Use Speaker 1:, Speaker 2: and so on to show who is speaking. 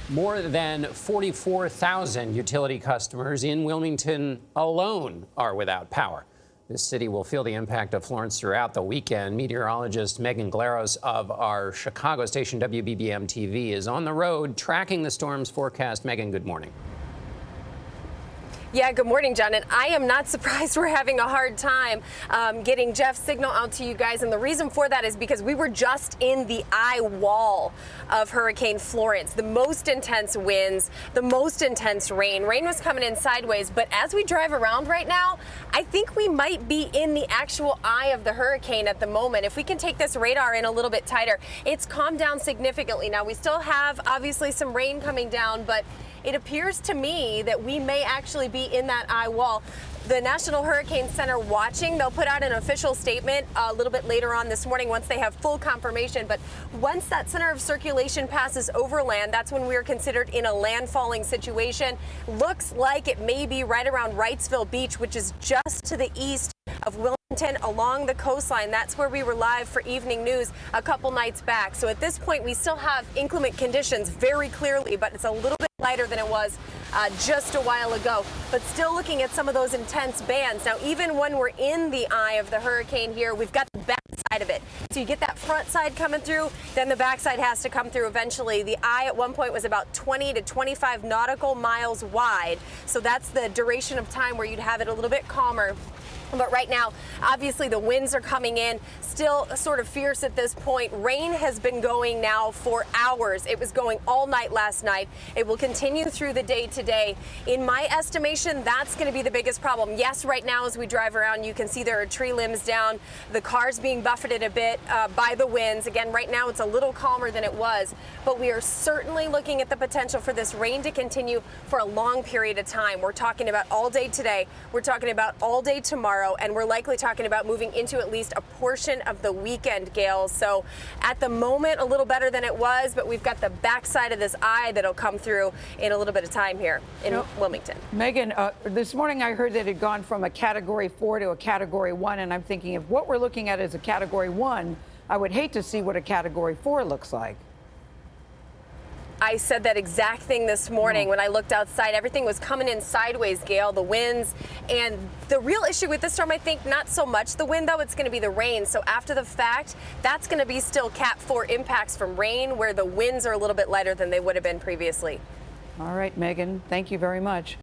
Speaker 1: More than 44,000 utility customers in Wilmington alone are without power. This city will feel the impact of Florence throughout the weekend. Meteorologist Megan Glaros of our Chicago station WBBM-TV is on the road tracking the storm's forecast. Megan, good morning.
Speaker 2: Yeah, good morning, John. And I am not surprised we're having a hard time getting Jeff's signal out to you guys. And the reason for that is because we were just in the eye wall of Hurricane Florence. The most intense winds, the most intense rain. Rain was coming in sideways. But as we drive around right now, I think we might be in the actual eye of the hurricane at the moment. If we can take this radar in a little bit tighter, it's calmed down significantly. Now, we still have obviously some rain coming down, but it appears to me that we may actually be in that eye wall. The National Hurricane Center watching, they'll put out an official statement a little bit later on this morning once they have full confirmation. But once that center of circulation passes overland, that's when we are considered in a landfalling situation. Looks like it may be right around Wrightsville Beach, which is just to the east of Wilmington along the coastline. That's where we were live for evening news a couple nights back. So at this point, we still have inclement conditions very clearly, but it's a little bit lighter than it was just a while ago, but still looking at some of those intense bands. Now, even when we're in the eye of the hurricane here, we've got the back side of it. So you get that front side coming through, then the back side has to come through eventually. The eye at one point was about 20 to 25 nautical miles wide. So that's the duration of time where you'd have it a little bit calmer. But right now, obviously, the winds are coming in, still sort of fierce at this point. Rain has been going now for hours. It was going all night last night. It will continue through the day today. In my estimation, that's going to be the biggest problem. Yes, right now as we drive around, you can see there are tree limbs down. The car's being buffeted a bit by the winds. Again, right now it's a little calmer than it was. But we are certainly looking at the potential for this rain to continue for a long period of time. We're talking about all day today. We're talking about all day tomorrow. And we're likely talking about moving into at least a portion of the weekend, Gayle. So at the moment, a little better than it was, but we've got the backside of this eye that'll come through in a little bit of time here in Wilmington.
Speaker 3: Megan, this morning I heard that it had gone from a Category 4 to a Category 1, and I'm thinking if what we're looking at is a Category 1, I would hate to see what a Category 4 looks like.
Speaker 2: I said that exact thing this morning when I looked outside. Everything was coming in sideways, Gayle, the winds. And the real issue with this storm, I think, not so much the wind, though, it's going to be the rain. So after the fact, that's going to be still Cat 4 impacts from rain, where the winds are a little bit lighter than they would have been previously.
Speaker 3: All right, Megan, thank you very much.